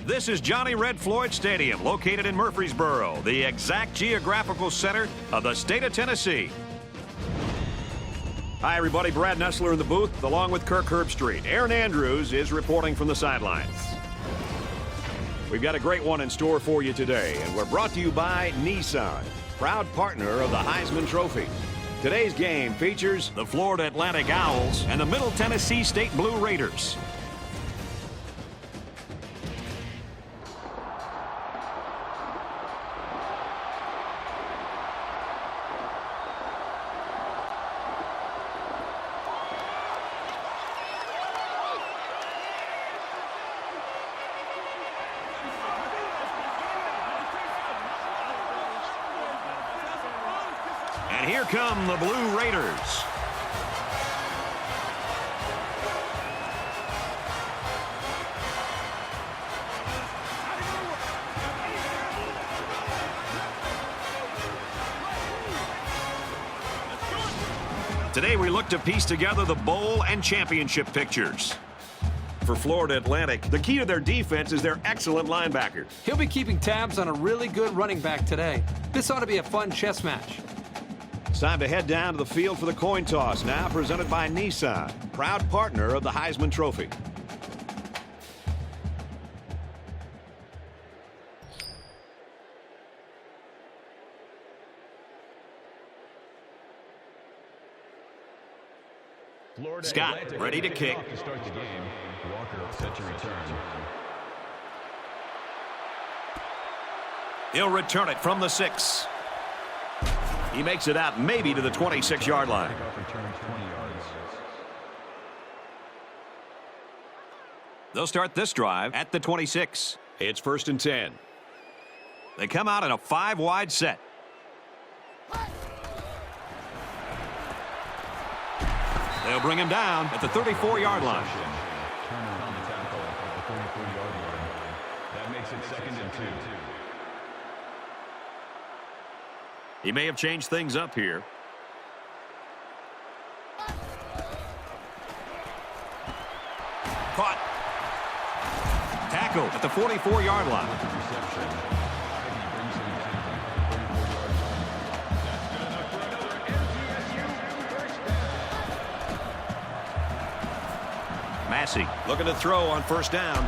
This is Johnny Red Floyd Stadium, located in Murfreesboro, the exact geographical center of the state of Tennessee. Hi, everybody. Brad Nessler in the booth, along with Kirk Herbstreit. Aaron Andrews is reporting from the sidelines. We've got a great one in store for you today, and we're brought to you by Nissan, proud partner of the Heisman Trophy. Today's game features the Florida Atlantic Owls and the Middle Tennessee State Blue Raiders. And here come the Blue Raiders. Today we look to piece together the bowl and championship pictures. For Florida Atlantic, the key to their defense is their excellent linebacker. He'll be keeping tabs on a really good running back today. This ought to be a fun chess match. It's time to head down to the field for the coin toss, now presented by Nissan, proud partner of the Heisman Trophy. Scott, ready to kick. To start the game. Walker set to return. He'll return it from the 6. He makes it out maybe to the 26-yard line. They'll start this drive at the 26. It's 1st and 10. They come out in a 5-wide set. They'll bring him down at the 34-yard line. That makes it 2nd and 2. He may have changed things up here. Caught. Tackle at the 44-yard line. Massey looking to throw on 1st down.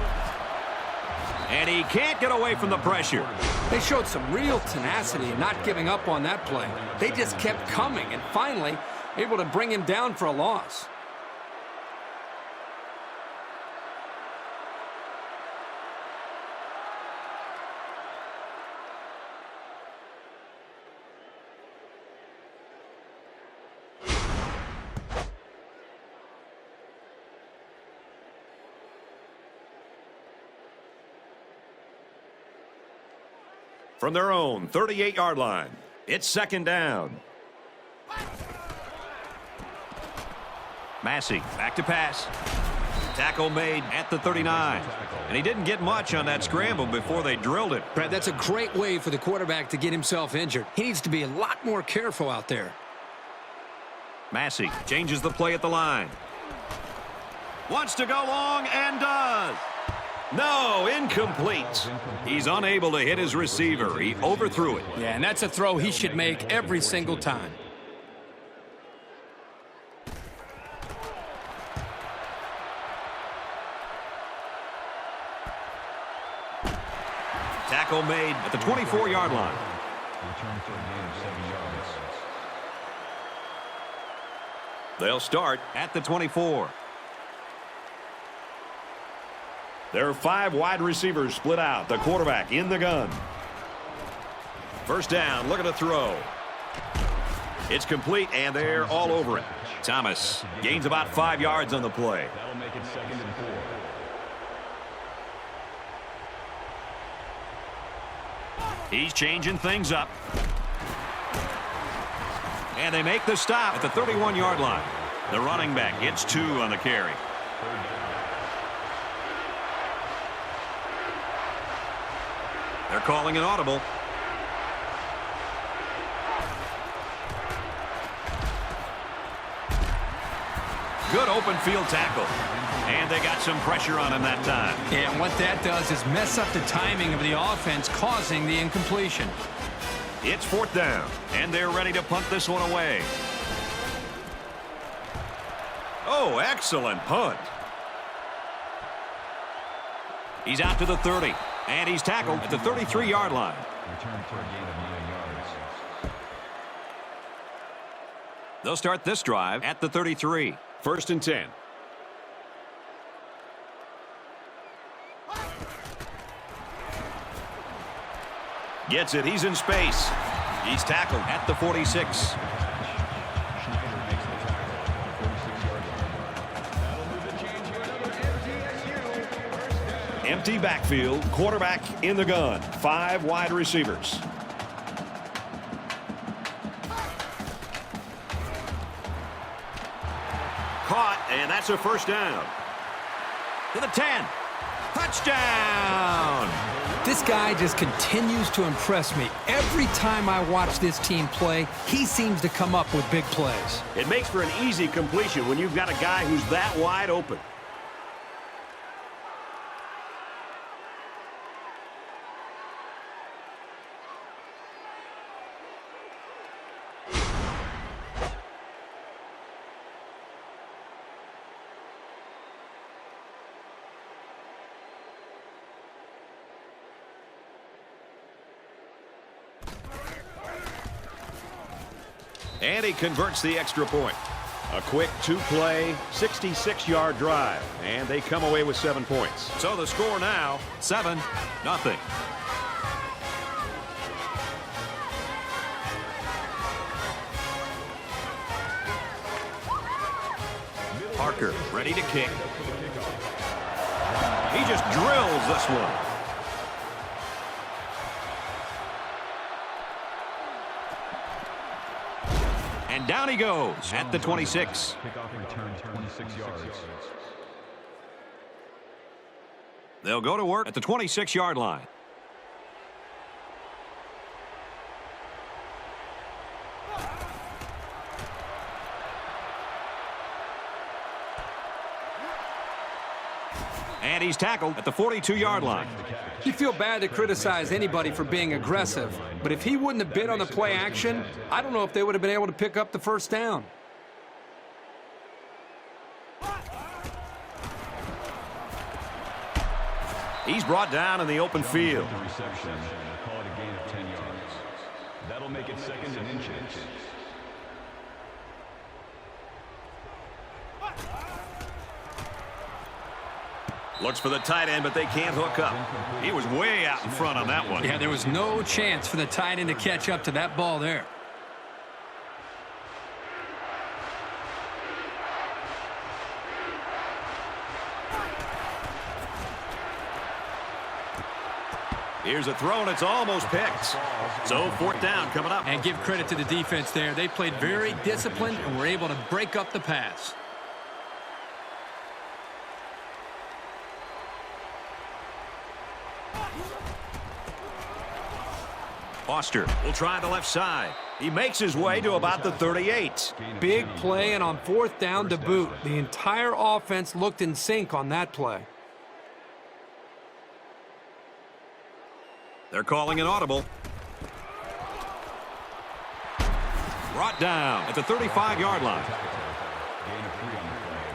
And he can't get away from the pressure. They showed some real tenacity in not giving up on that play. They just kept coming and finally able to bring him down for a loss. From their own 38-yard line, it's 2nd down. Massey back to pass. Tackle made at the 39. And he didn't get much on that scramble before they drilled it. Brad, that's a great way for the quarterback to get himself injured. He needs to be a lot more careful out there. Massey changes the play at the line. Wants to go long and does. No, incomplete. He's unable to hit his receiver. He overthrew it. Yeah, and that's a throw he should make every single time. Tackle made at the 24-yard line. Return for a gain of 7 yards. They'll start at the 24. There are 5 wide receivers split out. The quarterback in the gun. 1st down, looking to throw. It's complete, and they're all over it. Thomas gains about 5 yards on the play. That'll make it 2nd and 4. He's changing things up. And they make the stop at the 31-yard line. The running back gets 2 on the carry. They're calling an audible. Good open field tackle. And they got some pressure on him that time. Yeah, and what that does is mess up the timing of the offense, causing the incompletion. It's 4th down, and they're ready to punt this one away. Oh, excellent punt. He's out to the 30, and he's tackled at the 33-yard line. Return for a gain of 9 yards. They'll start this drive at the 33. 1st and 10. Gets it. He's in space. He's tackled at the 46. Empty backfield, quarterback in the gun. 5 wide receivers. Caught, and that's a 1st down. To the 10. Touchdown! This guy just continues to impress me. Every time I watch this team play, he seems to come up with big plays. It makes for an easy completion when you've got a guy who's that wide open. And he converts the extra point. A quick 2-play, 66-yard drive. And they come away with 7 points. So the score now, 7-0. Parker ready to kick. He just drills this one. And down he goes at the 26. Kickoff return 26 yards. They'll go to work at the 26-yard line. And he's tackled at the 42-yard line. You feel bad to criticize anybody for being aggressive, but if he wouldn't have been on the play action, I don't know if they would have been able to pick up the 1st down. He's brought down in the open field. The reception. Call it a gain of 10 yards. That'll make it 2nd and inches. Looks for the tight end, but they can't hook up. He was way out in front on that one. Yeah, there was no chance for the tight end to catch up to that ball there. Here's a throw, and it's almost picked. So 4th down coming up. And give credit to the defense there. They played very disciplined and were able to break up the pass. Foster will try the left side. He makes his way to about the 38. Big play, and on 4th down to boot. The entire offense looked in sync on that play. They're calling an audible. Brought down at the 35-yard line. Gain of 3 on the play.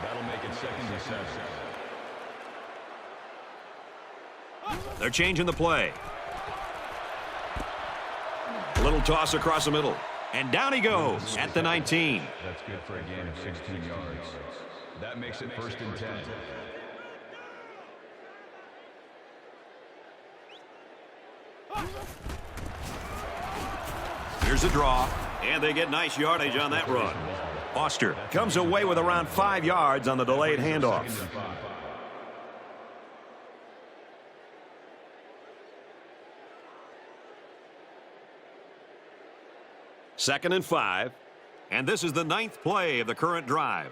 That'll make it 2nd and 7. They're changing the play. Little toss across the middle. And down he goes at the 19. That's good for a gain of 16 yards. That makes it 1st and 10. Here's a draw. And they get nice yardage on that run. Foster comes away with around 5 yards on the delayed handoff. Second and 5. And this is the 9th play of the current drive.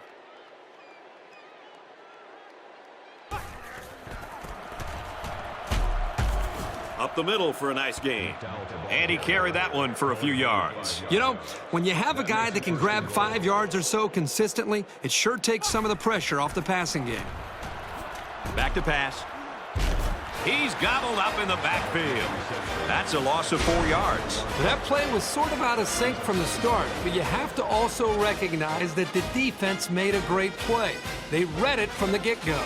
Up the middle for a nice gain. And he carried that one for a few yards. You know, when you have a guy that can grab 5 yards or so consistently, it sure takes some of the pressure off the passing game. Back to pass. He's gobbled up in the backfield. That's a loss of 4 yards. That play was sort of out of sync from the start, but you have to also recognize that the defense made a great play. They read it from the get-go.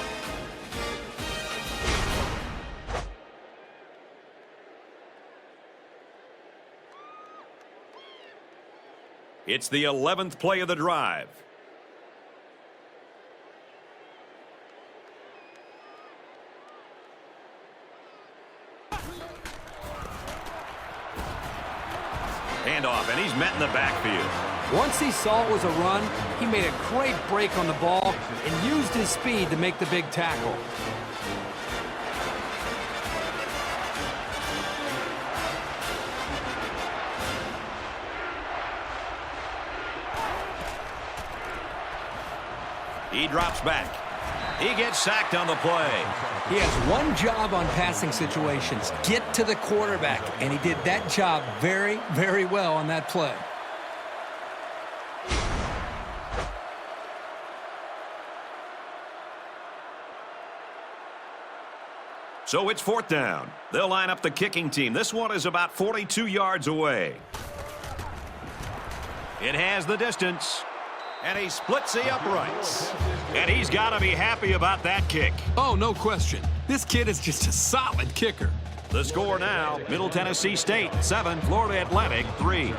It's the 11th play of the drive. Handoff, and he's met in the backfield. Once he saw it was a run, he made a great break on the ball and used his speed to make the big tackle. He drops back. He gets sacked on the play. He has one job on passing situations, get to the quarterback, and he did that job very, very well on that play. So it's 4th down. They'll line up the kicking team. This one is about 42 yards away. It has the distance. And he splits the uprights. And he's got to be happy about that kick. Oh, no question. This kid is just a solid kicker. The score now, Middle Tennessee State 7, Florida Atlantic 3.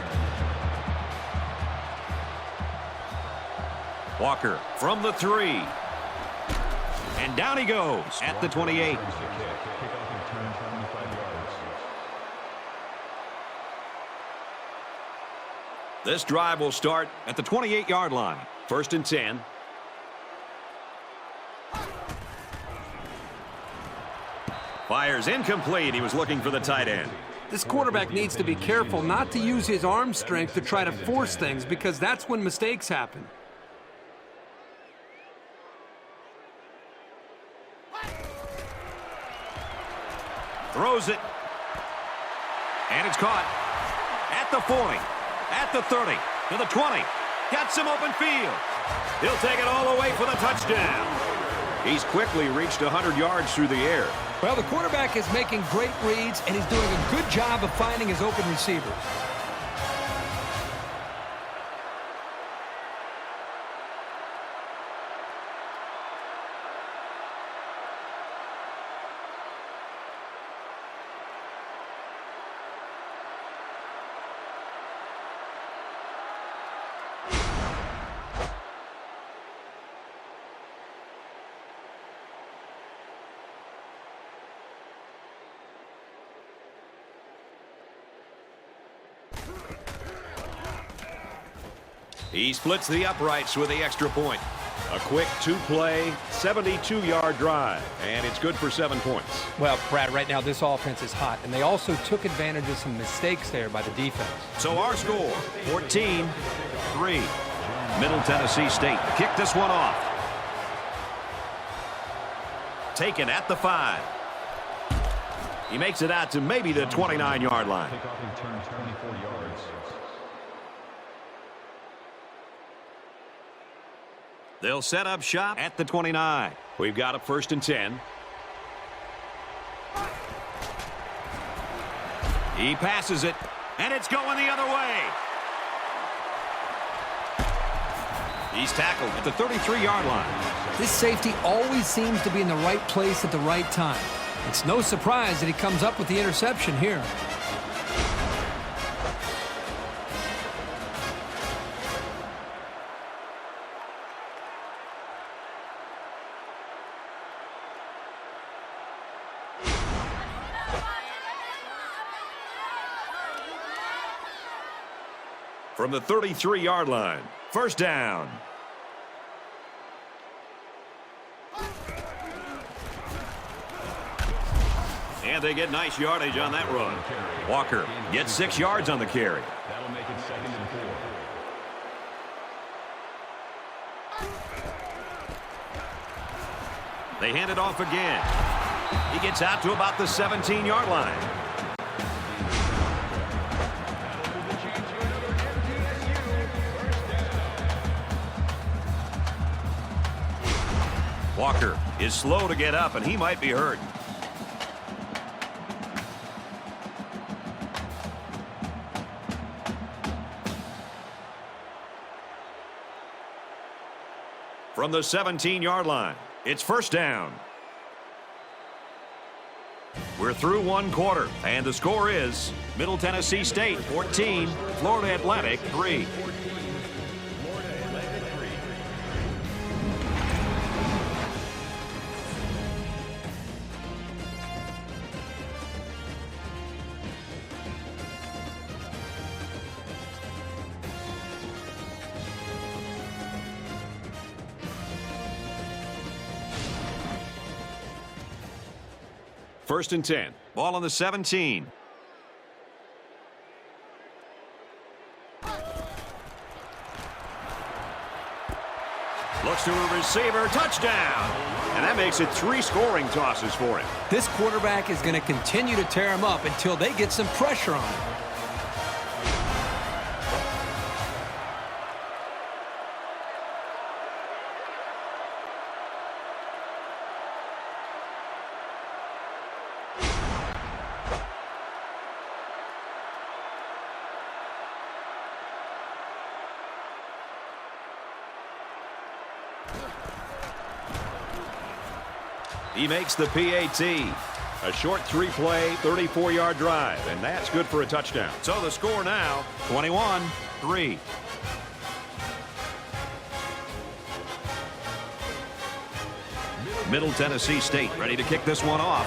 Walker from the 3. And down he goes at the 28. This drive will start at the 28-yard line. 1st and 10. Fires incomplete. He was looking for the tight end. This quarterback needs to be careful not to use his arm strength to try to force things, because that's when mistakes happen. Throws it. And it's caught at the 40. At the 30, to the 20, got some open field. He'll take it all the way for the touchdown. He's quickly reached 100 yards through the air. Well, the quarterback is making great reads, and he's doing a good job of finding his open receivers. He splits the uprights with the extra point. A quick 2-play, 72-yard drive, and it's good for 7 points. Well, Brad, right now this offense is hot, and they also took advantage of some mistakes there by the defense. So our score, 14-3. Middle Tennessee State kick this one off. Taken at the 5. He makes it out to maybe the 29-yard line. They'll set up shop at the 29. We've got a 1st and 10. He passes it, and it's going the other way. He's tackled at the 33-yard line. This safety always seems to be in the right place at the right time. It's no surprise that he comes up with the interception here. From the 33-yard line, 1st down. And they get nice yardage on that run. Walker gets 6 yards on the carry. That'll make it 2nd and 4. They hand it off again. He gets out to about the 17-yard line. is slow to get up, and he might be hurt. From the 17-yard line, it's first down. We're through one quarter, and the score is Middle Tennessee State 14, Florida Atlantic 3. First and 10. Ball on the 17. Looks to a receiver. Touchdown. And that makes it 3 scoring tosses for him. This quarterback is going to continue to tear him up until they get some pressure on him. He makes the PAT. A short 3-play, 34-yard drive, and that's good for a touchdown. So the score now, 21-3. Middle Tennessee State ready to kick this one off.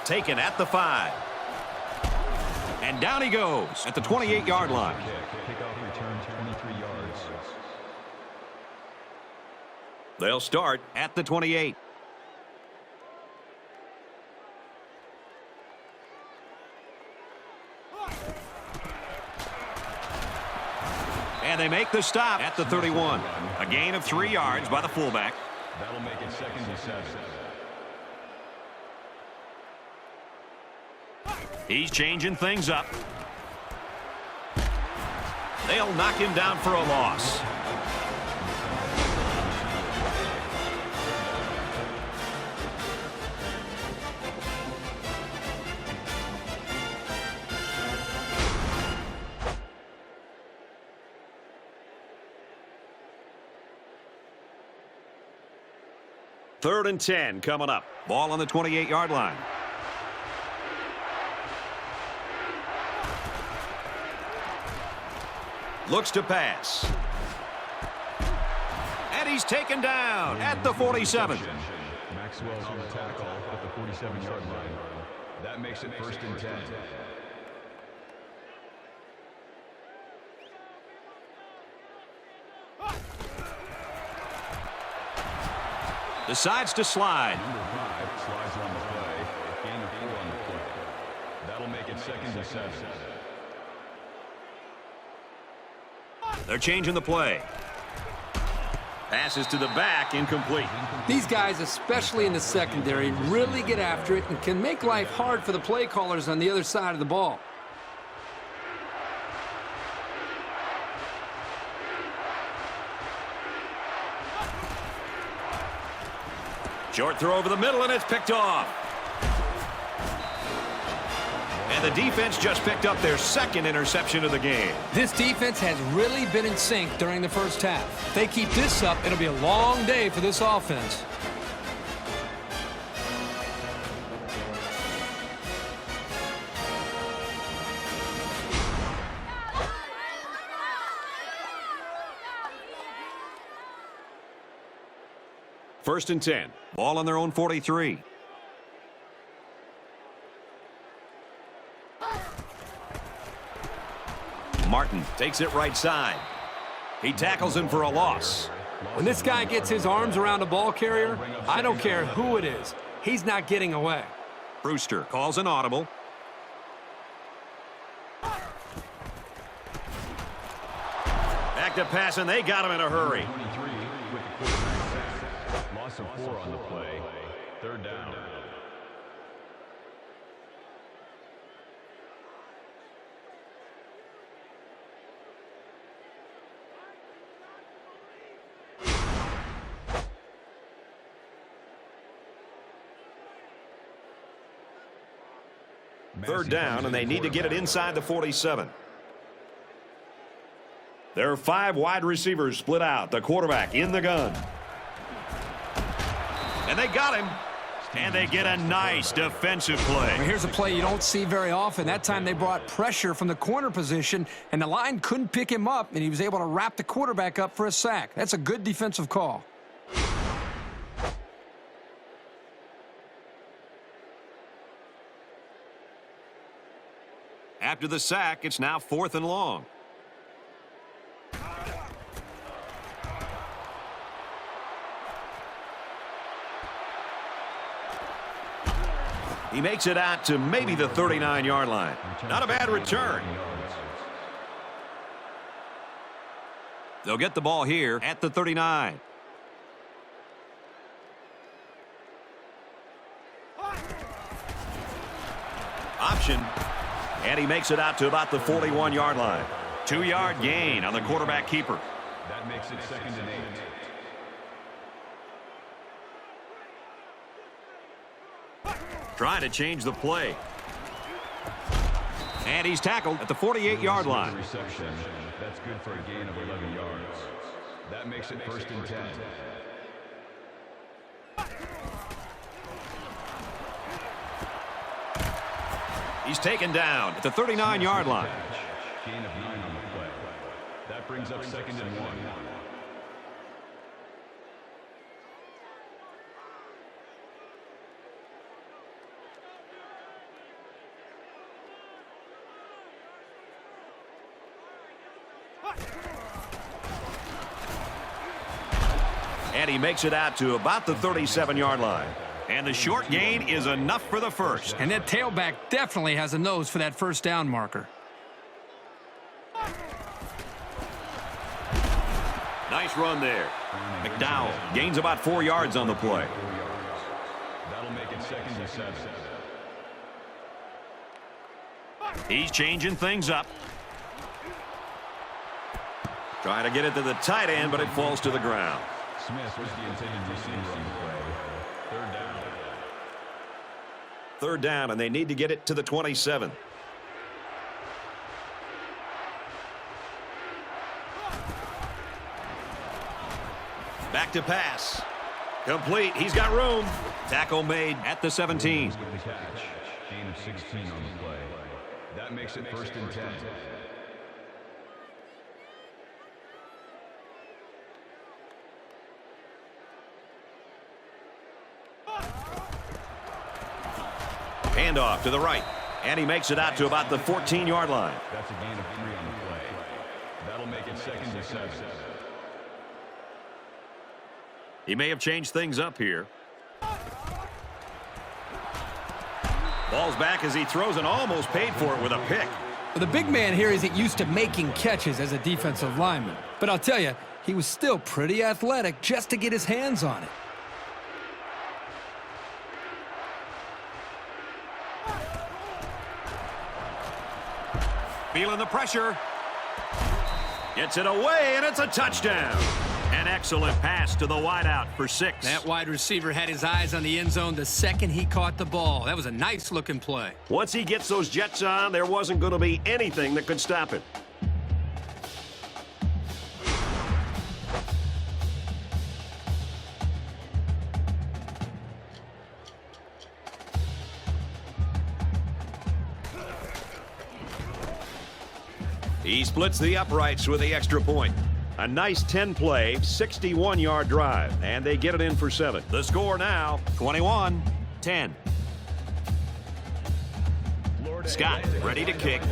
Taken at the 5. And down he goes at the 28-yard line. Kickoff return 23 yards. They'll start at the 28. And they make the stop at the 31. A gain of 3 yards by the fullback. That'll make it 2nd and 7. He's changing things up. They'll knock him down for a loss. Third and 10 coming up. Ball on the 28-yard line. Looks to pass. And he's taken down at the 47. Maxwell's on the tackle at the 47-yard line. That makes it 1st and 10. Decides to slide. Number 5 slides on the play. Gain of 4 on the play. That'll make it 2nd and 7. They're changing the play. Passes to the back, incomplete. These guys, especially in the secondary, really get after it and can make life hard for the play callers on the other side of the ball. Short throw over the middle, and it's picked off. And the defense just picked up their 2nd interception of the game. This defense has really been in sync during the first half. If they keep this up, it'll be a long day for this offense. First and 10. Ball on their own 43. Martin takes it right side. He tackles him for a loss. When this guy gets his arms around a ball carrier, I don't care who it is. He's not getting away. Brewster calls an audible. Back to pass, and they got him in a hurry. 23 with the quarterback sack. Loss of 4 on the play. 3rd down. Third down, and they need to get it inside the 47. There are 5 wide receivers split out. The quarterback in the gun. And they got him. And they get a nice defensive play. Well, here's a play you don't see very often. That time they brought pressure from the corner position, and the line couldn't pick him up, and he was able to wrap the quarterback up for a sack. That's a good defensive call. After the sack, it's now 4th and long. He makes it out to maybe the 39-yard line. Not a bad return. They'll get the ball here at the 39. Option. And he makes it out to about the 41-yard line. 2-yard gain on the quarterback keeper. That makes it 2nd and 8. Trying to change the play. And he's tackled at the 48-yard line. Reception. That's good for a gain of 11 yards. That makes it 1st and 10. He's taken down at the 39-yard line. Gain of 9 on the play. That brings up 2nd and 1. And he makes it out to about the 37-yard line. And the short gain is enough for the first. And that tailback definitely has a nose for that first down marker. Nice run there. McDowell gains about 4 yards on the play. That'll make it 2nd and 7. He's changing things up. Trying to get it to the tight end, but it falls to the ground. Smith was the intended receiver on the play. 3rd down. 3rd down, and they need to get it to the 27. Back to pass. Complete. He's got room. Tackle made at the 17. With the catch. Gain of 16 on the play. That makes it 1st and 10. Handoff to the right. And he makes it out to about the 14-yard line. That's a gain of 3 on the play. That'll make it 2nd and 7. He may have changed things up here. Ball's back as he throws and almost paid for it with a pick. The big man here isn't used to making catches as a defensive lineman. But I'll tell you, he was still pretty athletic just to get his hands on it. Feeling the pressure. Gets it away, and it's a touchdown. An excellent pass to the wideout for 6. That wide receiver had his eyes on the end zone the second he caught the ball. That was a nice-looking play. Once he gets those jets on, there wasn't going to be anything that could stop him. He splits the uprights with the extra point. A nice 10-play, 61-yard drive, and they get it in for 7. The score now, 21-10. Scott ready to kick.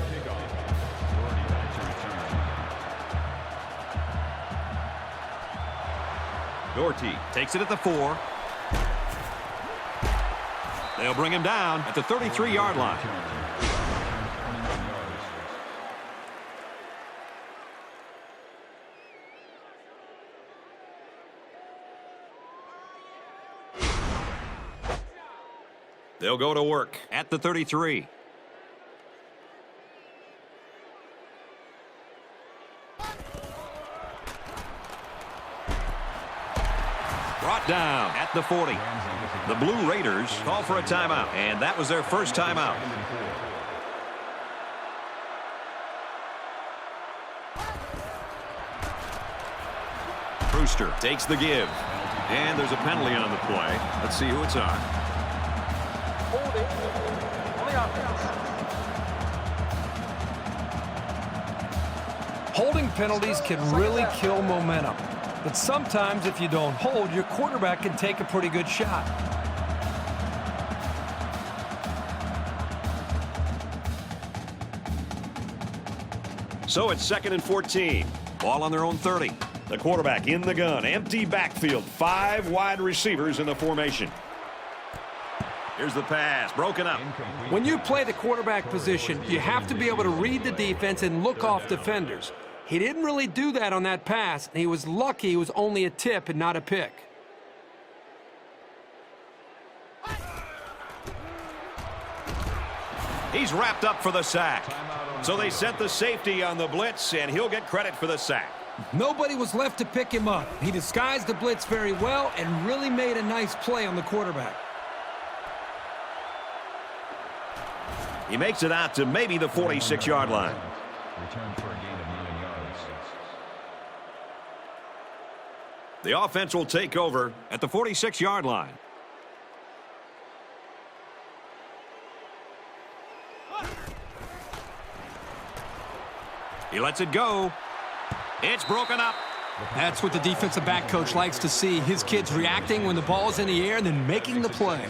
Doherty takes it at the 4. They'll bring him down at the 33-yard line. They'll go to work at the 33. Brought down at the 40. The Blue Raiders call for a timeout, and that was their first timeout. Brewster takes the give. And there's a penalty on the play. Let's see who it's on. Holding penalties can really kill momentum. But sometimes if you don't hold, your quarterback can take a pretty good shot. So it's 2nd and 14. Ball on their own 30. The quarterback in the gun. Empty backfield. 5 wide receivers in the formation. Here's the pass. Broken up. When you play the quarterback position, you have to be able to read the defense and look off defenders. He didn't really do that on that pass, and he was lucky it was only a tip and not a pick. He's wrapped up for the sack. So they sent the safety on the blitz, and he'll get credit for the sack. Nobody was left to pick him up. He disguised the blitz very well and really made a nice play on the quarterback. He makes it out to maybe the 46-yard line. Return for a gain of 9 yards. The offense will take over at the 46-yard line. He lets it go. It's broken up. That's what the defensive back coach likes to see. His kids reacting when the ball's in the air and then making the play.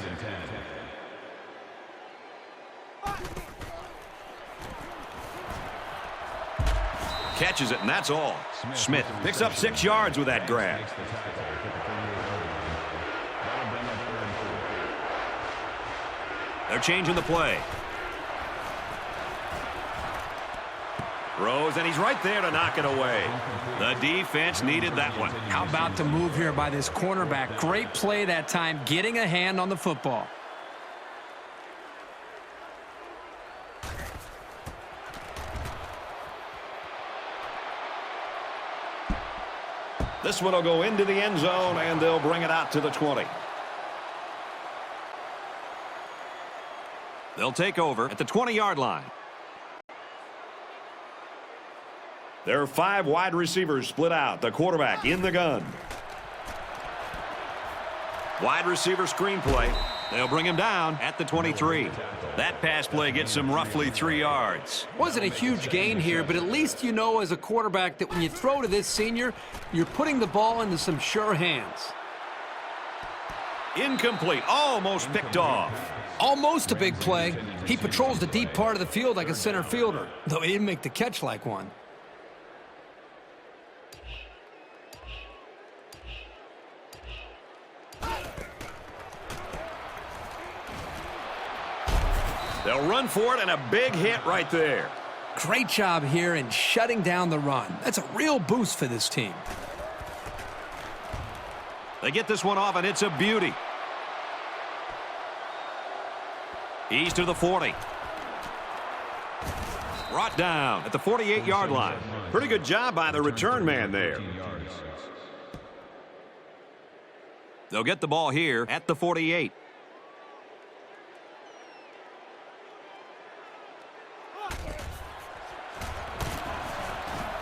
Catches it, and that's all. Smith picks up 6 yards with that grab. They're changing the play. Throws, and he's right there to knock it away. The defense needed that one. How about the move here by this cornerback? Great play that time, getting a hand on the football. This one will go into the end zone, and they'll bring it out to the 20. They'll take over at the 20-yard line. There are 5 wide receivers split out. The quarterback in the gun. Wide receiver screen play. They'll bring him down at the 23. That pass play gets him roughly 3 yards. Wasn't a huge gain here, but at least you know as a quarterback that when you throw to this senior, you're putting the ball into some sure hands. Incomplete. Almost picked off. Almost a big play. He patrols the deep part of the field like a center fielder, though he didn't make the catch like one. They'll run for it, and a big hit right there. Great job here in shutting down the run. That's a real boost for this team. They get this one off, and it's a beauty. He's to the 40. Brought down at the 48-yard line. Pretty good job by the return man there. They'll get the ball here at the 48.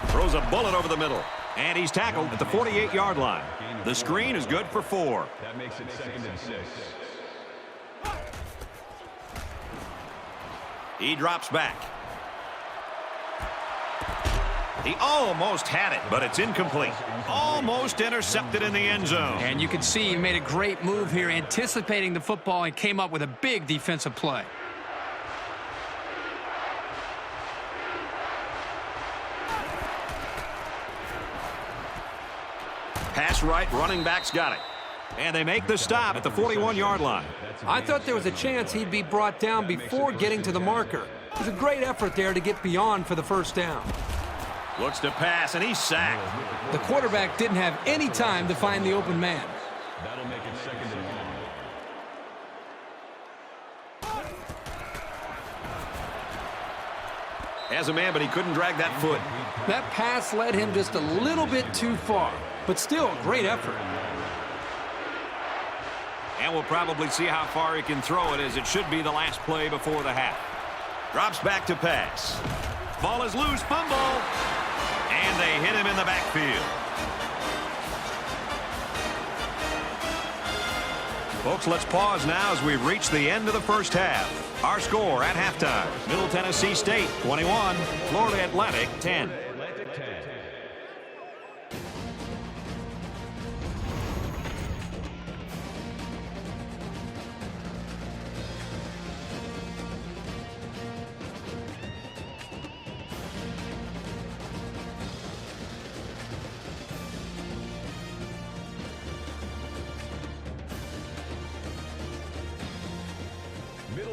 Throws a bullet over the middle. And he's tackled at the 48-yard line. The screen is good for 4. That makes it 2nd and 6. He drops back. He almost had it, but it's incomplete. Almost intercepted in the end zone. And you can see he made a great move here, anticipating the football and came up with a big defensive play. Pass right, running back's got it. And they make the stop at the 41-yard line. I thought there was a chance he'd be brought down before getting to the marker. It was a great effort there to get beyond for the first down. Looks to pass, and he's sacked. The quarterback didn't have any time to find the open man. That'll make it 2nd and 1. Has a man, but he couldn't drag that foot. That pass led him just a little bit too far, but still a great effort. And we'll probably see how far he can throw it, as it should be the last play before the half. Drops back to pass. Ball is loose, fumble. And they hit him in the backfield. Folks, let's pause now as we've reached the end of the first half. Our score at halftime, Middle Tennessee State 21, Florida Atlantic 10.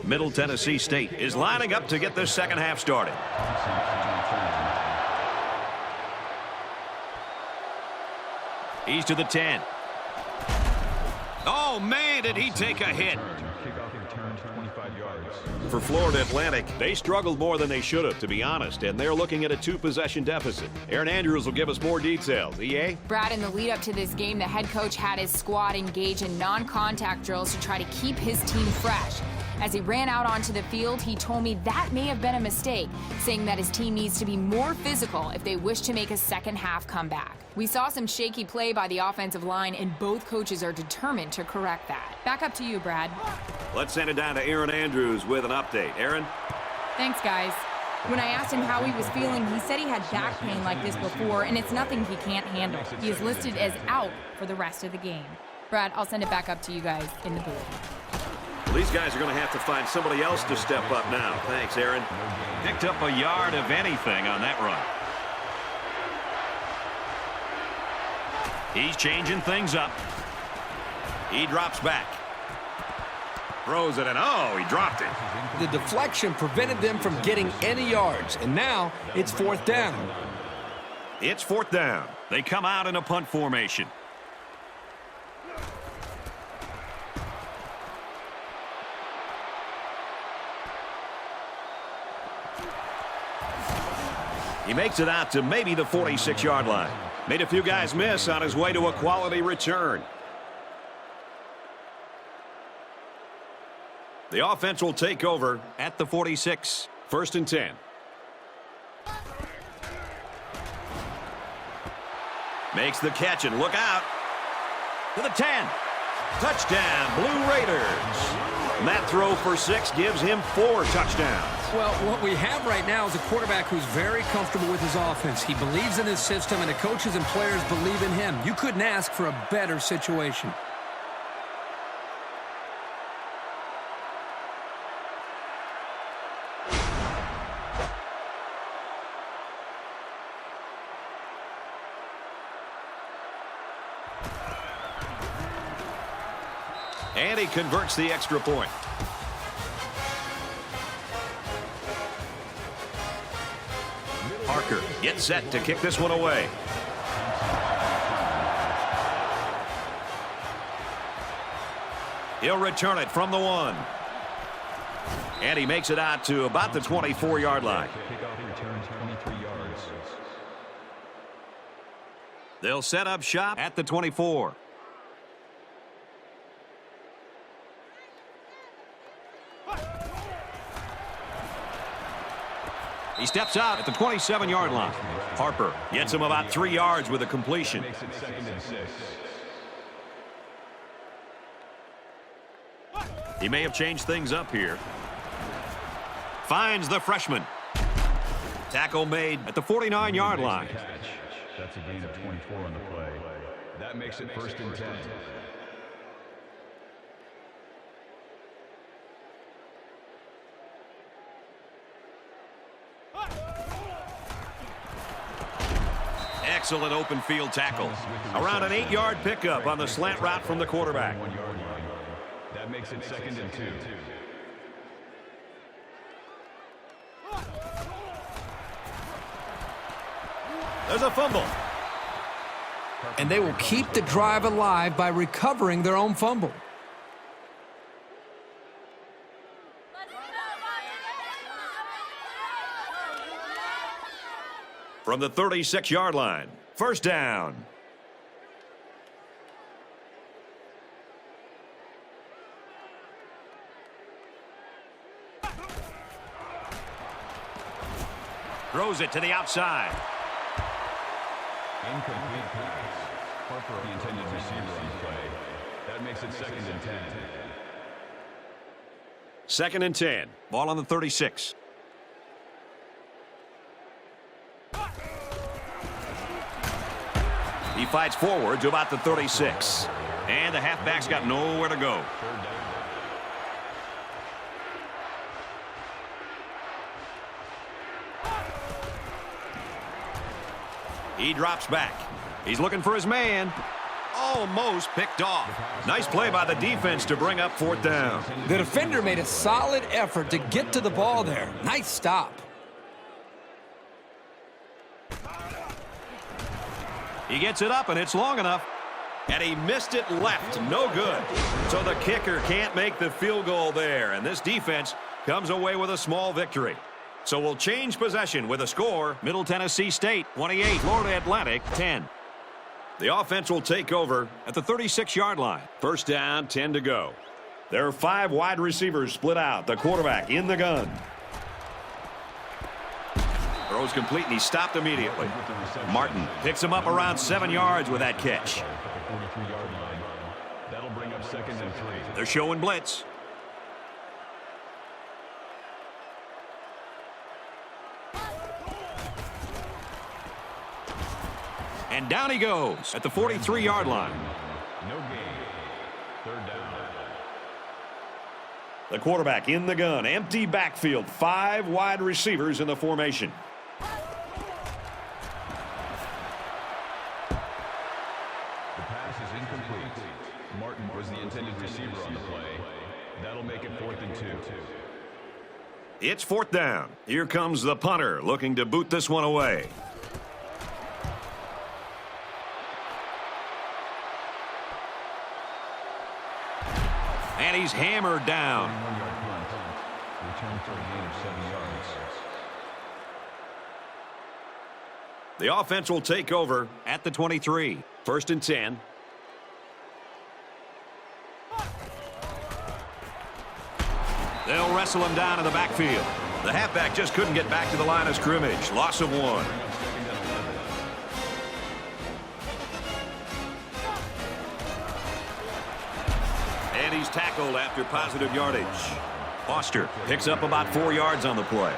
Middle Tennessee State is lining up to get this second half started. He's to the 10. Oh, man, did he take a hit. For Florida Atlantic, they struggled more than they should have, to be honest, and they're looking at a 2-possession deficit. Aaron Andrews will give us more details. EA? Brad, in the lead up to this game, the head coach had his squad engage in non-contact drills to try to keep his team fresh. As he ran out onto the field, he told me that may have been a mistake, saying that his team needs to be more physical if they wish to make a second half comeback. We saw some shaky play by the offensive line, and both coaches are determined to correct that. Back up to you, Brad. Let's send it down to Aaron Andrews with an update. Aaron? Thanks, guys. When I asked him how he was feeling, he said he had back pain like this before, and it's nothing he can't handle. He is listed as out for the rest of the game. Brad, I'll send it back up to you guys in the booth. These guys are going to have to find somebody else to step up now. Thanks, Aaron. Picked up a yard of anything on that run. He's changing things up. He drops back. Throws it, and oh, he dropped it. The deflection prevented them from getting any yards, and now it's 4th down. It's 4th down. They come out in a punt formation. He makes it out to maybe the 46-yard line. Made a few guys miss on his way to a quality return. The offense will take over at the 46. 1st and 10. Makes the catch, and look out. To the 10. Touchdown, Blue Raiders. And that throw for 6 gives him 4 touchdowns. Well, what we have right now is a quarterback who's very comfortable with his offense. He believes in his system, and the coaches and players believe in him. You couldn't ask for a better situation. And he converts the extra point. Parker gets set to kick this one away. He'll return it from the 1. And he makes it out to about the 24-yard line. They'll set up shop at the 24. He steps out at the 27-yard line. Harper gets him about 3 yards with a completion. He may have changed things up here. Finds the freshman. Tackle made at the 49-yard line. That's a gain of 24 on the play. That makes it 1st and 10. Excellent open field tackle. Around an 8-yard pickup on the slant route from the quarterback. That makes it 2nd and 2. There's a fumble. And they will keep the drive alive by recovering their own fumble. From the 36-yard line. 1st down. Throws it to the outside. Incomplete pass. Harper, the intended receiver on the play. That makes it 2nd and 10. 2nd and 10. Ball on the 36. He fights forward to about the 36. And the halfback's got nowhere to go. He drops back. He's looking for his man. Almost picked off. Nice play by the defense to bring up 4th down. The defender made a solid effort to get to the ball there. Nice stop. He gets it up, and it's long enough. And he missed it left. No good. So the kicker can't make the field goal there. And this defense comes away with a small victory. So we'll change possession with a score. Middle Tennessee State 28, Florida Atlantic 10. The offense will take over at the 36-yard line. 1st down, 10 to go. There are 5 wide receivers split out. The quarterback in the gun. Throws complete, and he stopped immediately. Martin picks him up around 7 yards with that catch. That'll bring up 2nd and 3. They're showing blitz. And down he goes at the 43-yard line. No gain. 3rd down. The quarterback in the gun. Empty backfield. 5 wide receivers in the formation. The pass is incomplete. Martin was the intended receiver on the play. That'll make it 4th and 2. It's 4th down. Here comes the punter looking to boot this one away. And he's hammered down. 1-yard punt. Return for a gain of 7 yards. The offense will take over at the 23. 1st and 10. They'll wrestle him down in the backfield. The halfback just couldn't get back to the line of scrimmage. Loss of 1. And he's tackled after positive yardage. Foster picks up about 4 yards on the play.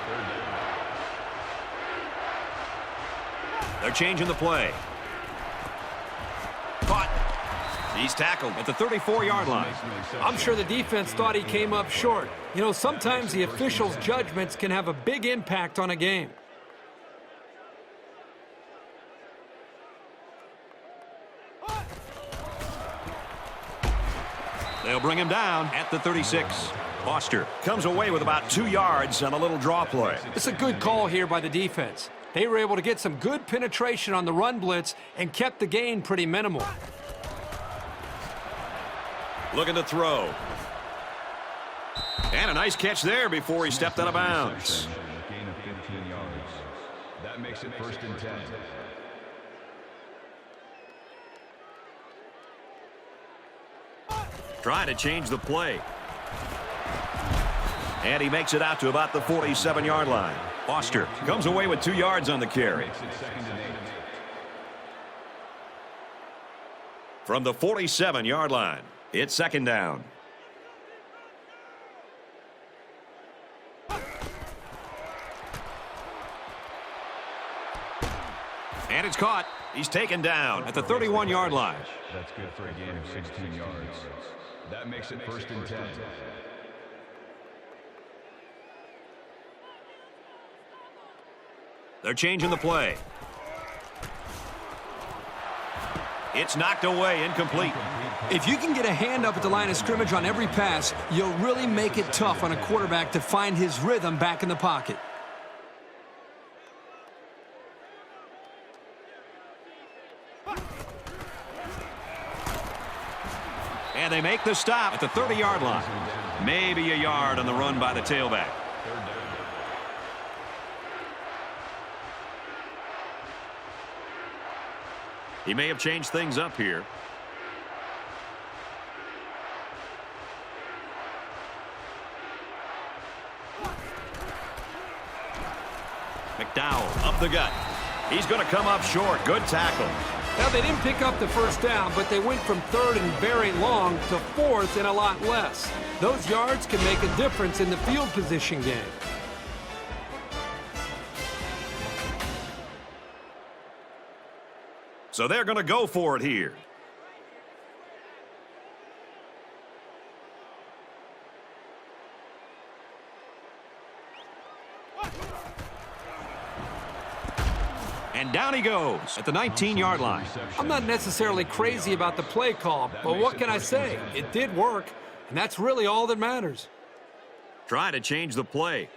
They're changing the play. Caught. He's tackled at the 34-yard line. I'm sure the defense thought he came up short. You know, sometimes the officials' judgments can have a big impact on a game. They'll bring him down at the 36. Foster comes away with about 2 yards on a little draw play. It's a good call here by the defense. They were able to get some good penetration on the run blitz and kept the gain pretty minimal. Looking to throw. And a nice catch there before he stepped out of bounds. Gain of 15 yards. That makes it 1st and 10. Trying to change the play. And he makes it out to about the 47-yard line. Foster comes away with 2 yards on the carry. Makes it 2nd and 8. From the 47-yard line, it's 2nd down. And it's caught. He's taken down at the 31-yard line. That's good for a gain of 16 yards. That makes it 1st and 10. They're changing the play. It's knocked away, incomplete. If you can get a hand up at the line of scrimmage on every pass, you'll really make it tough on a quarterback to find his rhythm back in the pocket. And they make the stop at the 30-yard line. Maybe a yard on the run by the tailback. He may have changed things up here. McDowell up the gut. He's going to come up short. Good tackle. Now, they didn't pick up the first down, but they went from third and very long to fourth and a lot less. Those yards can make a difference in the field position game. So they're going to go for it here. And down he goes at the 19-yard line. I'm not necessarily crazy about the play call, but what can I say? It did work, and that's really all that matters. Try to change the play.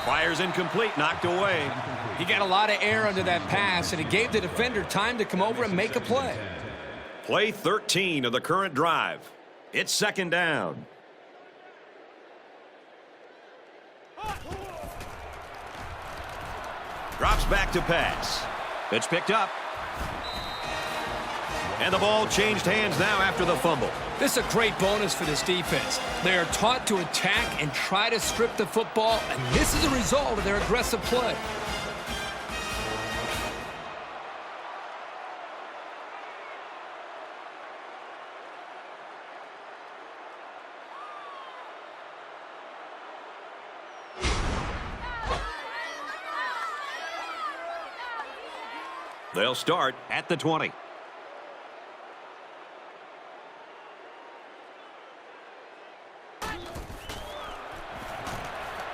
Fires incomplete, knocked away. He got a lot of air under that pass, and it gave the defender time to come over and make a play. Play 13 of the current drive. It's second down. Drops back to pass. It's picked up. And the ball changed hands now after the fumble. This is a great bonus for this defense. They are taught to attack and try to strip the football, and this is a result of their aggressive play. They'll start at the 20.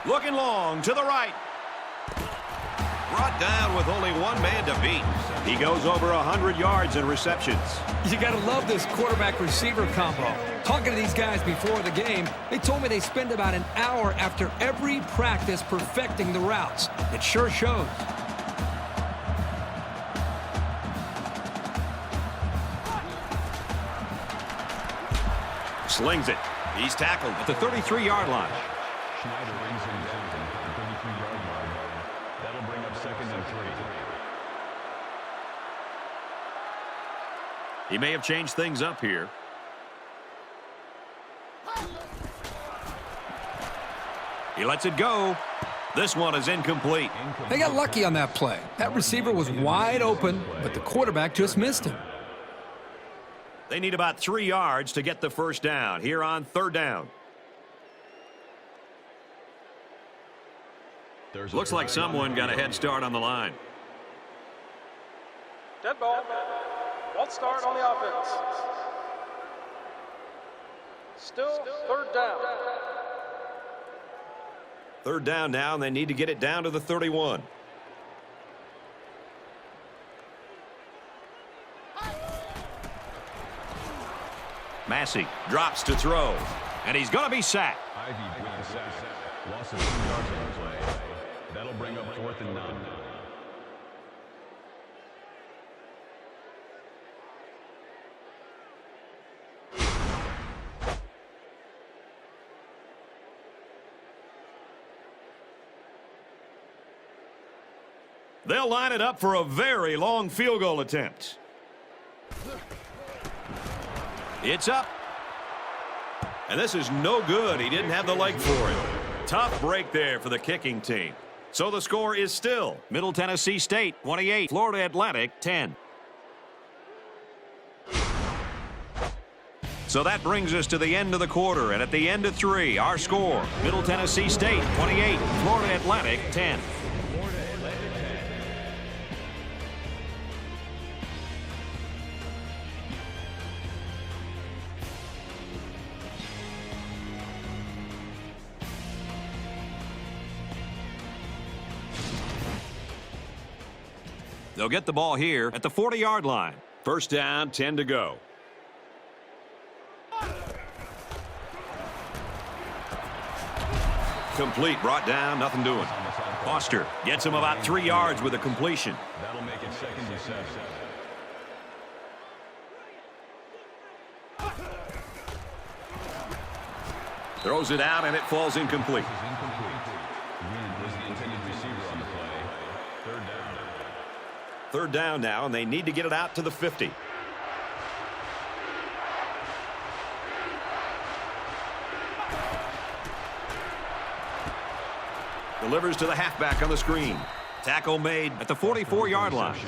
Looking long to the right. Brought down with only one man to beat. He goes over 100 yards in receptions. You got to love this quarterback-receiver combo. Talking to these guys before the game, they told me they spend about an hour after every practice perfecting the routes. It sure shows. Slings it. He's tackled at the 33-yard line. Schneider brings him down at the 33-yard line. That'll bring up second and 3. He may have changed things up here. He lets it go. This one is incomplete. They got lucky on that play. That receiver was wide open, but the quarterback just missed him. They need about 3 yards to get the first down here on third down. Looks like someone got a head start on the line. Dead ball. One start on the offense. Still third down. Third down now, and they need to get it down to the 31. Massey drops to throw, and he's going to be sacked. Ivy with the sack. Loss of 2 yards on the play. That'll bring up 4th and 9. They'll line it up for a very long field goal attempt. It's up. And this is no good. He didn't have the leg for it. Tough break there for the kicking team. So the score is still Middle Tennessee State 28, Florida Atlantic 10. So that brings us to the end of the quarter, and at the end of 3, our score, Middle Tennessee State 28, Florida Atlantic 10. They'll get the ball here at the 40-yard line. First down, 10 to go. Complete, brought down, nothing doing. Foster gets him about 3 yards with a completion. That'll make it 2nd and 7. Throws it out, and it falls incomplete. Wynn was the intended receiver on the play. Third down. Third down now, and they need to get it out to the 50. Delivers to the halfback on the screen. Tackle made at the 44-yard line.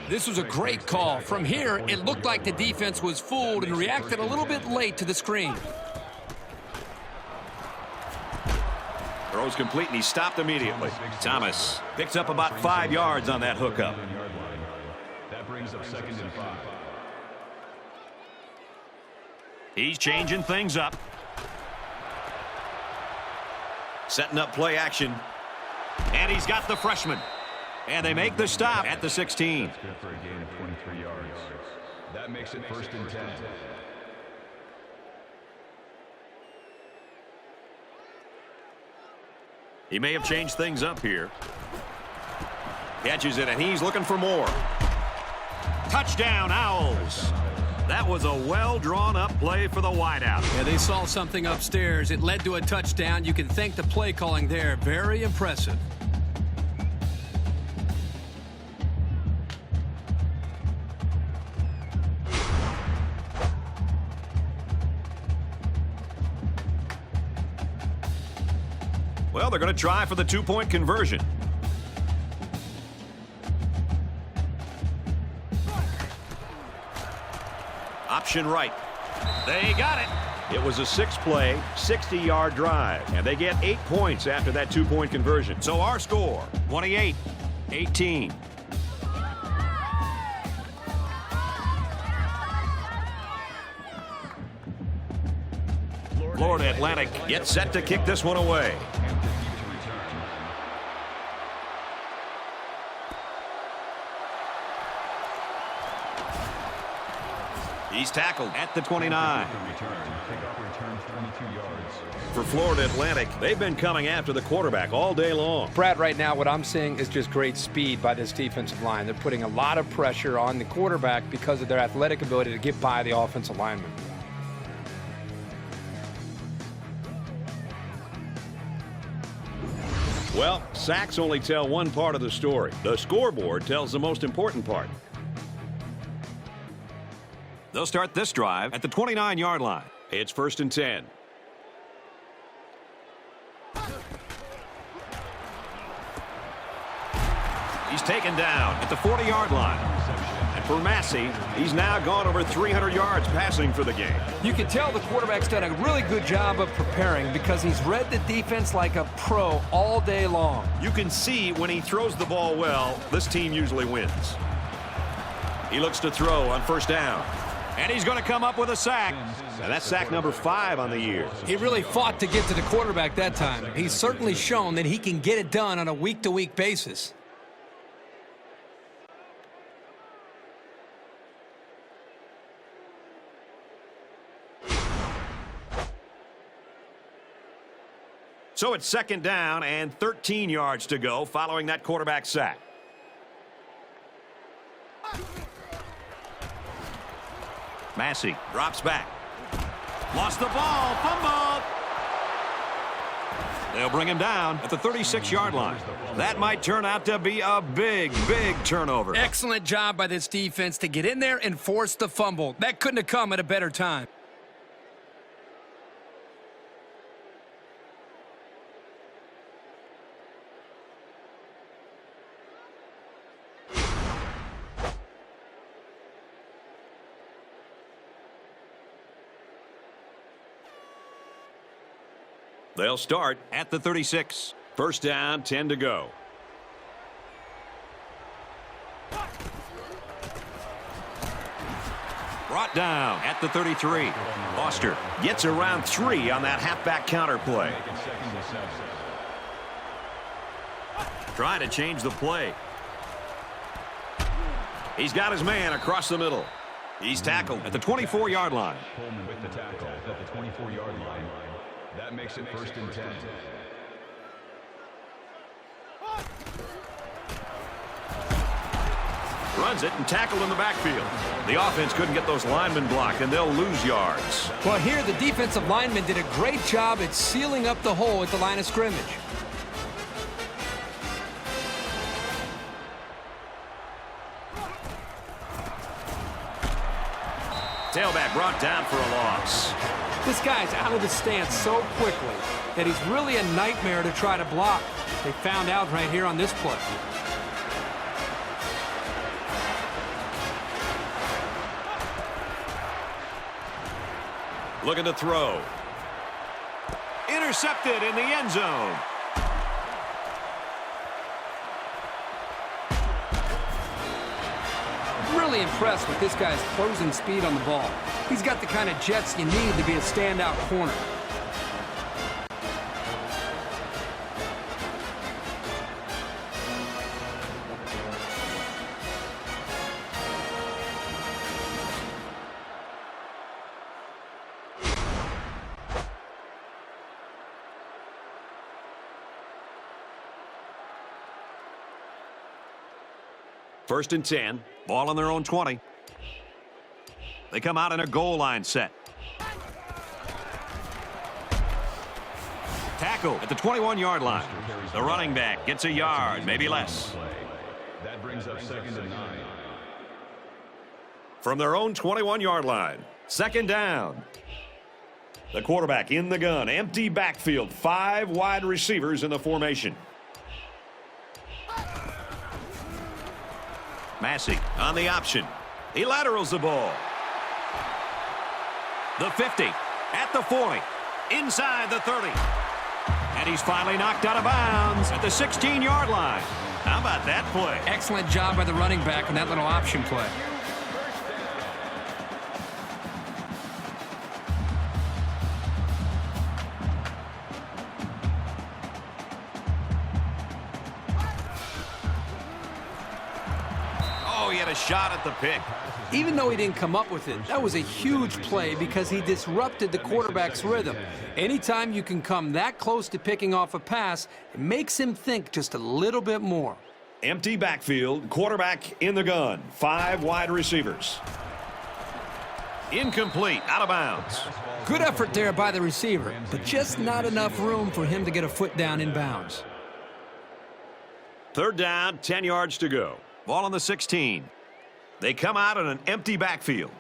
This was a great call. From here, it looked like the defense was fooled and reacted a little bit late to the screen. Throws complete, and he stopped immediately. Thomas picks up about 5 yards on that hookup. That brings up 2nd and 5. He's changing things up. Setting up play action. And he's got the freshman. And they make the stop at the 16. That's good for a gain of 23 yards. That makes it 1st and 10. He may have changed things up here. Catches it, and he's looking for more. Touchdown, Owls. That was a well-drawn-up play for the wideout. Yeah, they saw something upstairs. It led to a touchdown. You can thank the play calling there. Very impressive. Well, they're going to try for the 2-point conversion. Option right. They got it. It was a 6-play, 60-yard drive, and they get 8 points after that 2-point conversion. So our score, 28-18. Florida Atlantic gets set to kick this one away. He's tackled at the 29. For Florida Atlantic, they've been coming after the quarterback all day long. Brad, right now what I'm seeing is just great speed by this defensive line. They're putting a lot of pressure on the quarterback because of their athletic ability to get by the offensive lineman. Well, sacks only tell one part of the story. The scoreboard tells the most important part. They'll start this drive at the 29-yard line. It's 1st and 10. He's taken down at the 40-yard line. And for Massey, he's now gone over 300 yards passing for the game. You can tell the quarterback's done a really good job of preparing because he's read the defense like a pro all day long. You can see when he throws the ball well, this team usually wins. He looks to throw on 1st down. And he's going to come up with a sack. And that's sack number 5 on the year. He really fought to get to the quarterback that time. He's certainly shown that he can get it done on a week-to-week basis. So it's 2nd down and 13 yards to go following that quarterback sack. Massey drops back. Lost the ball. Fumble. They'll bring him down at the 36-yard line. That might turn out to be a big, big turnover. Excellent job by this defense to get in there and force the fumble. That couldn't have come at a better time. They'll start at the 36. 1st down, 10 to go. Brought down at the 33. Foster gets around 3 on that halfback counter play. Trying to change the play. He's got his man across the middle. He's tackled at the 24-yard line. Coleman with the tackle at the 24-yard line. That makes it 1st and 10. Runs it and tackled in the backfield. The offense couldn't get those linemen blocked, and they'll lose yards. Well, here the defensive lineman did a great job at sealing up the hole at the line of scrimmage. Tailback brought down for a loss. This guy's out of the stance so quickly that he's really a nightmare to try to block. They found out right here on this play. Looking to throw. Intercepted in the end zone. Really impressed with this guy's closing speed on the ball. He's got the kind of jets you need to be a standout corner. First and 10. Ball on their own 20. They come out in a goal line set. Tackle at the 21-yard line. The running back gets a yard, maybe less. That brings up 2nd and 9. From their own 21-yard line. 2nd down. The quarterback in the gun. Empty backfield. 5 wide receivers in the formation. Massey on the option. He laterals the ball. The 50 at the 40. Inside the 30. And he's finally knocked out of bounds at the 16-yard line. How about that play? Excellent job by the running back on that little option play. Oh, he had a shot at the pick. Even though he didn't come up with it, that was a huge play because he disrupted the quarterback's rhythm. Anytime you can come that close to picking off a pass, it makes him think just a little bit more. Empty backfield, quarterback in the gun. 5 wide receivers. Incomplete, out of bounds. Good effort there by the receiver, but just not enough room for him to get a foot down in bounds. 3rd down, 10 yards to go. Ball on the 16. They come out in an empty backfield.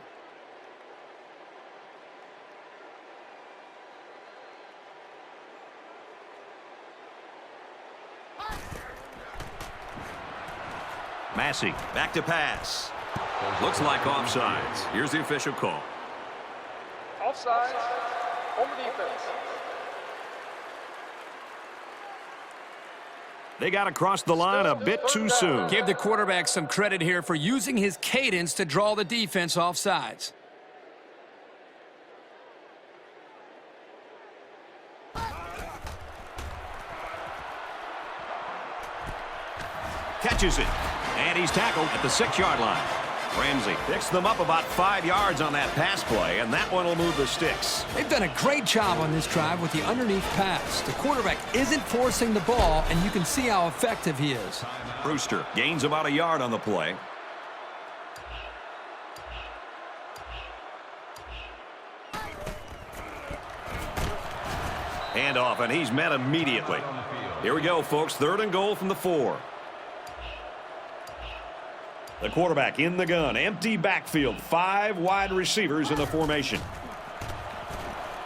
Massey back to pass. Looks like offsides. Here's the official call. Offside. Home defense. They got across the line a bit too soon. Give the quarterback some credit here for using his cadence to draw the defense off sides. Catches it. And he's tackled at the 6-yard line. Ramsey picks them up about 5 yards on that pass play, and that one will move the sticks. They've done a great job on this drive with the underneath pass. The quarterback isn't forcing the ball, and you can see how effective he is. Brewster gains about a yard on the play. Handoff, and he's met immediately. Here we go, folks. 3rd and goal from the 4. The quarterback in the gun. Empty backfield. 5 wide receivers in the formation.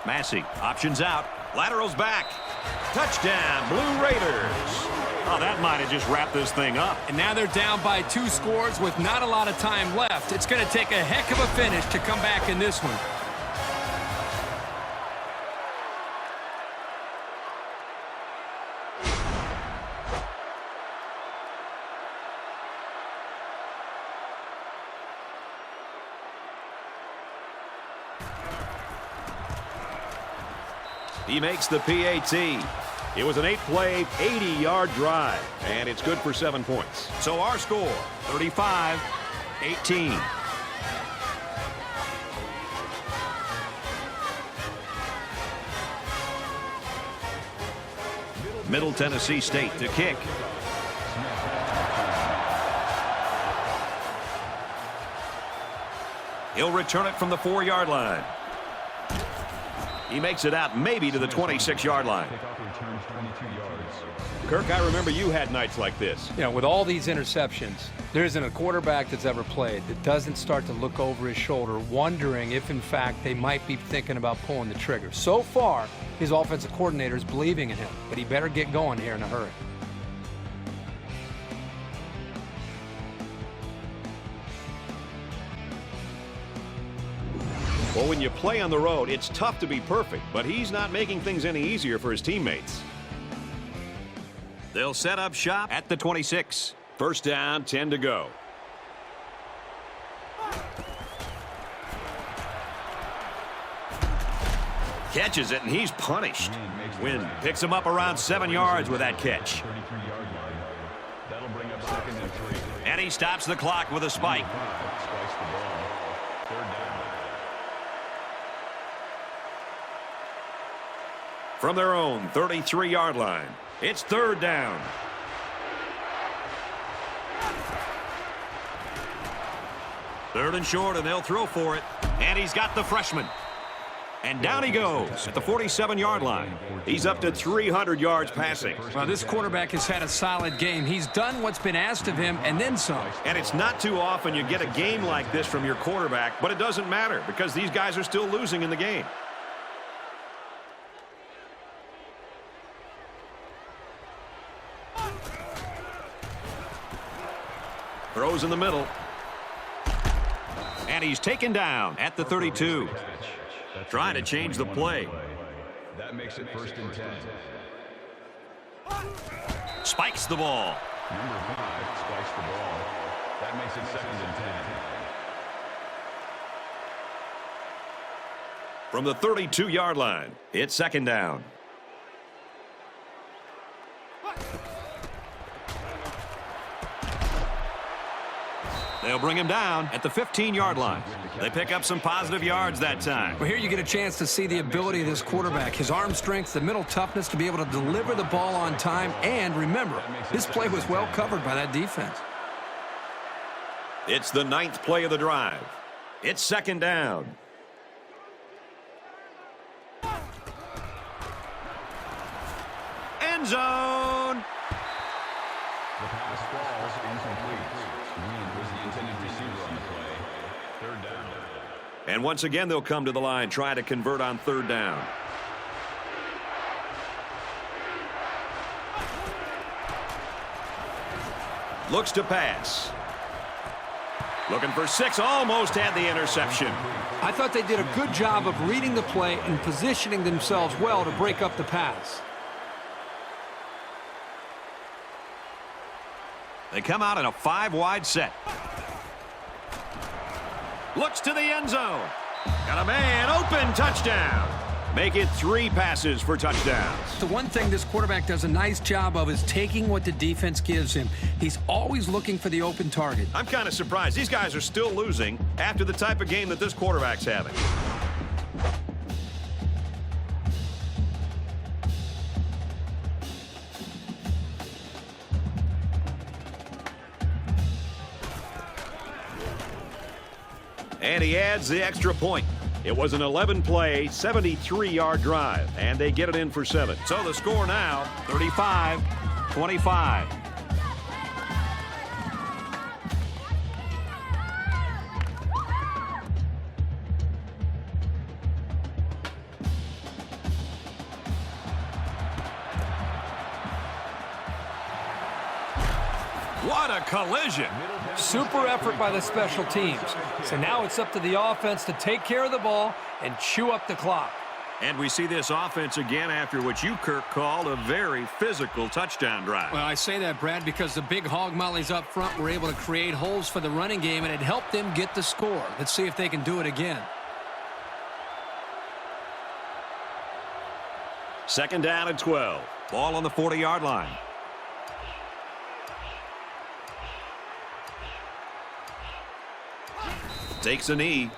Massey options out. Laterals back. Touchdown, Blue Raiders. Oh, that might have just wrapped this thing up. And now they're down by 2 scores with not a lot of time left. It's going to take a heck of a finish to come back in this one. He makes the PAT. It was an 8-play, 80-yard drive, and it's good for 7 points. So our score, 35-18. Middle Tennessee State to kick. He'll return it from the 4-yard line. He makes it out maybe to the 26-yard line. Kickoff returns 22 yards. Kirk, I remember you had nights like this. You know, with all these interceptions, there isn't a quarterback that's ever played that doesn't start to look over his shoulder, wondering if, in fact, they might be thinking about pulling the trigger. So far, his offensive coordinator is believing in him, but he better get going here in a hurry. Well, when you play on the road, it's tough to be perfect, but he's not making things any easier for his teammates. They'll set up shop at the 26. First down, 10 to go. Catches it, and he's punished. Wynn picks him up around 7 yards with that catch. 33-yard line. That'll bring up 2nd and 3. And he stops the clock with a spike. Spikes the ball. 3rd down. From their own 33-yard line, it's 3rd down. Third and short, and they'll throw for it. And he's got the freshman. And down he goes at the 47-yard line. He's up to 300 yards passing. Well, this quarterback has had a solid game. He's done what's been asked of him and then some. And it's not too often you get a game like this from your quarterback, but it doesn't matter because these guys are still losing in the game. Throws in the middle. And he's taken down at the 32. Trying to change the play. That makes it 1st and 10. Spikes the ball. Number 5 spikes the ball. That makes it 2nd and 10. From the 32-yard line, it's 2nd down. They'll bring him down at the 15-yard line. They pick up some positive yards that time. Well, here you get a chance to see the ability of this quarterback, his arm strength, the mental toughness to be able to deliver the ball on time. And remember, this play was well covered by that defense. It's the 9th play of the drive. It's 2nd down. End zone. The pass falls incomplete. Wynn was the intended receiver on the play. 3rd down. And once again, they'll come to the line, try to convert on 3rd down. Looks to pass. Looking for 6, almost had the interception. I thought they did a good job of reading the play and positioning themselves well to break up the pass. They come out in a 5-wide set. Looks to the end zone. Got a man open, touchdown. Make it 3 passes for touchdowns. The one thing this quarterback does a nice job of is taking what the defense gives him. He's always looking for the open target. I'm kind of surprised. These guys are still losing after the type of game that this quarterback's having. And he adds the extra point. It was an 11-play, 73-yard drive, and they get it in for 7. So the score now, 35-25. What a collision. Super effort by the special teams. So now it's up to the offense to take care of the ball and chew up the clock. And we see this offense again after what you, Kirk, called a very physical touchdown drive. Well, I say that, Brad, because the big hog mollies up front were able to create holes for the running game, and it helped them get the score. Let's see if they can do it again. 2nd down and 12. Ball on the 40-yard line. Takes a knee.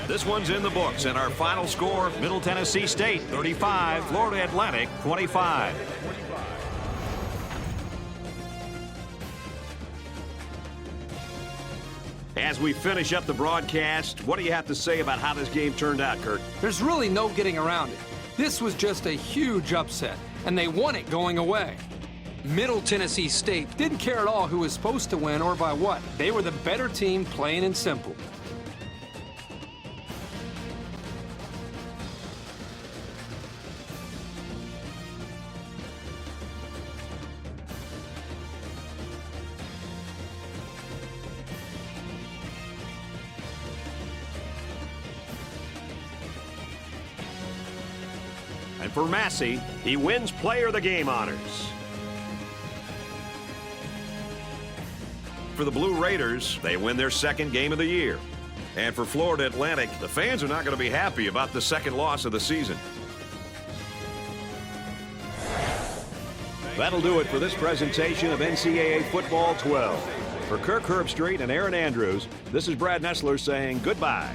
This one's in the books, and our final score, Middle Tennessee State 35, Florida Atlantic 25. As we finish up the broadcast, what do you have to say about how this game turned out, Kurt? There's really no getting around it. This was just a huge upset, and they won it going away. Middle Tennessee State didn't care at all who was supposed to win or by what. They were the better team, plain and simple. And for Massey, he wins Player of the Game honors. For the Blue Raiders, they win their second game of the year. And for Florida Atlantic, the fans are not going to be happy about the second loss of the season. That'll do it for this presentation of NCAA Football 12. For Kirk Herbstreit and Aaron Andrews, this is Brad Nessler saying goodbye.